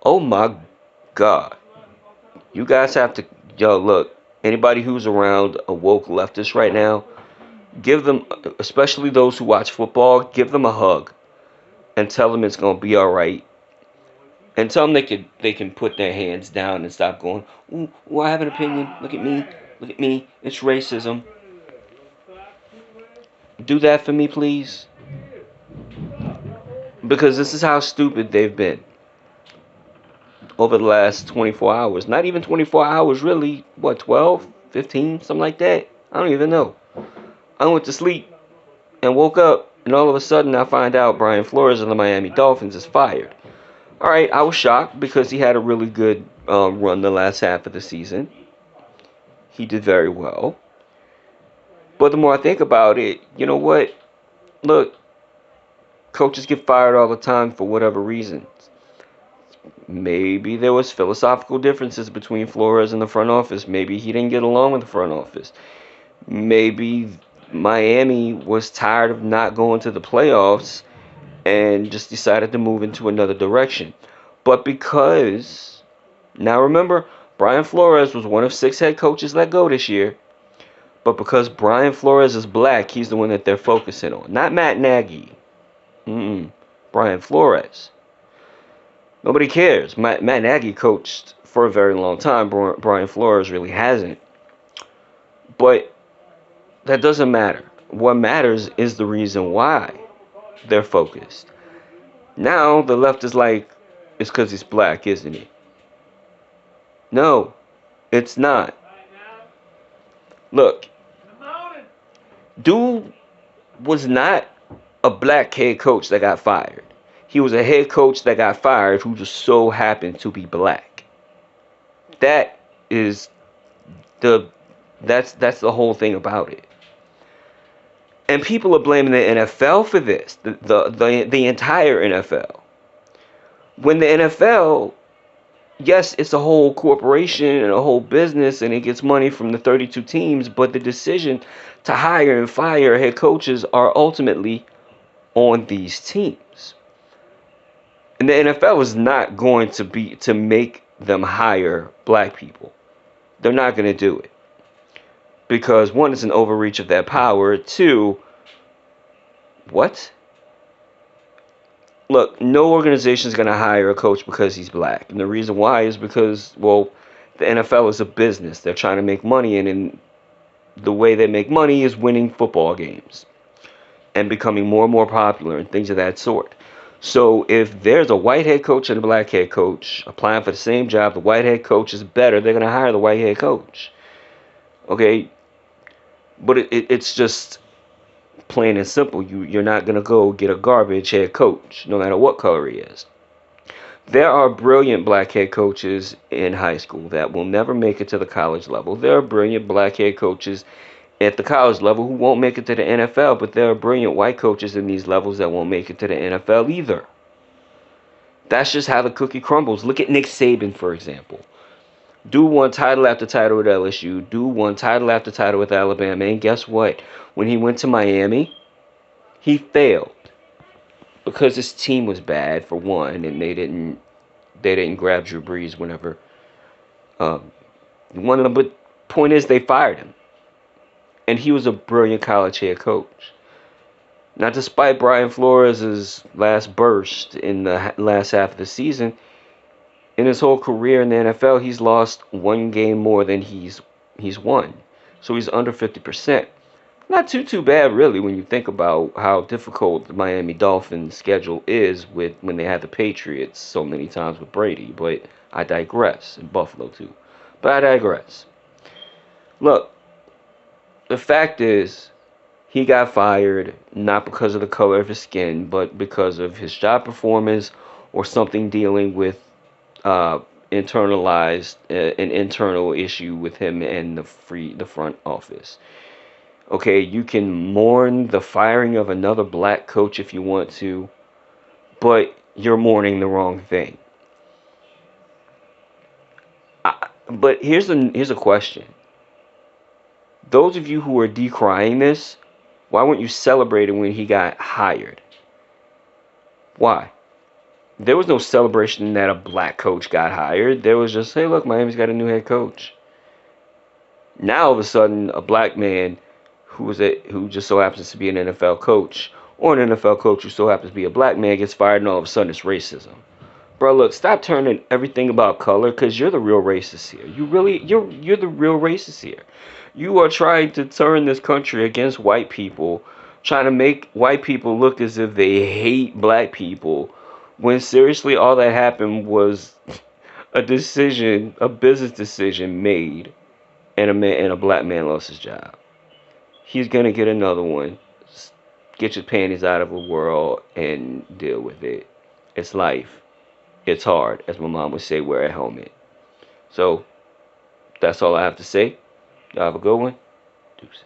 Oh my God. You guys have to, yo, look, anybody who's around a woke leftist right now, give them, especially those who watch football, give them a hug and tell them it's going to be all right. And tell them they can put their hands down and stop going, ooh, ooh, I have an opinion. Look at me. Look at me. It's racism. Do that for me, please. Because this is how stupid they've been over the last 24 hours. Not even 24 hours, really. What, 12, 15, something like that? I don't even know. I went to sleep and woke up, and all of a sudden I find out Brian Flores of the Miami Dolphins is fired. All right, I was shocked because he had a really good run the last half of the season. He did very well. But the more I think about it, you know what? Look, coaches get fired all the time for whatever reason. Maybe there was philosophical differences between Flores and the front office. Maybe he didn't get along with the front office. Maybe Miami was tired of not going to the playoffs and just decided to move into another direction. But because, now remember, Brian Flores was one of 6 head coaches let go this year. But because Brian Flores is black, he's the one that they're focusing on. Not Matt Nagy. Brian Flores. Nobody cares. Matt Nagy coached for a very long time. Brian Flores really hasn't. But that doesn't matter. What matters is the reason why they're focused. Now the left is like, it's because he's black, isn't it? No, it's not. Look, dude was not a black head coach that got fired. He was a head coach that got fired who just so happened to be black. That is the that's the whole thing about it. And people are blaming the NFL for this, the entire NFL. When the NFL, yes, it's a whole corporation and a whole business and it gets money from the 32 teams, but the decision to hire and fire head coaches are ultimately on these teams. And the NFL is not going to make them hire black people. They're not going to do it. Because one, it's an overreach of that power. Two, what? Look, no organization is going to hire a coach because he's black. And the reason why is because, well, the NFL is a business. They're trying to make money, and the way they make money is winning football games and becoming more and more popular and things of that sort. So if there's a white head coach and a black head coach applying for the same job, the white head coach is better, they're going to hire the white head coach. Okay? But it's just plain and simple. You're not going to go get a garbage head coach, no matter what color he is. There are brilliant black head coaches in high school that will never make it to the college level. There are brilliant black head coaches at the college level who won't make it to the NFL, but there are brilliant white coaches in these levels that won't make it to the NFL either. That's just how the cookie crumbles. Look at Nick Saban, for example. Dude won title after title with LSU. Dude won title after title with Alabama. And guess what? When he went to Miami, he failed because his team was bad for one, and they didn't grab Drew Brees whenever one of them. But point is, they fired him, and he was a brilliant college head coach. Now, despite Brian Flores' last burst in the last half of the season, in his whole career in the NFL, he's lost one game more than he's won. So he's under 50%. Not too bad, really, when you think about how difficult the Miami Dolphins schedule is with when they had the Patriots so many times with Brady. But I digress. In Buffalo, too. But I digress. Look, the fact is, he got fired not because of the color of his skin, but because of his job performance or something dealing with internalized an internal issue with him and the front office. Okay, you can mourn the firing of another black coach if you want to, but you're mourning the wrong thing. But here's a question. Those of you who are decrying this, why weren't you celebrating when he got hired? Why? There was no celebration that a black coach got hired. There was just, hey, look, Miami's got a new head coach. Now all of a sudden, a black man who just so happens to be an NFL coach, or an NFL coach who so happens to be a black man, gets fired, and all of a sudden it's racism. Bro, look, stop turning everything about color, because you're the real racist here. You're the real racist here. You are trying to turn this country against white people, trying to make white people look as if they hate black people, when seriously all that happened was a decision, a business decision made, and a black man lost his job. He's gonna get another one. Get your panties out of the world and deal with it. It's life. It's hard, as my mom would say, wear a helmet. So that's all I have to say. Y'all have a good one. Deuces.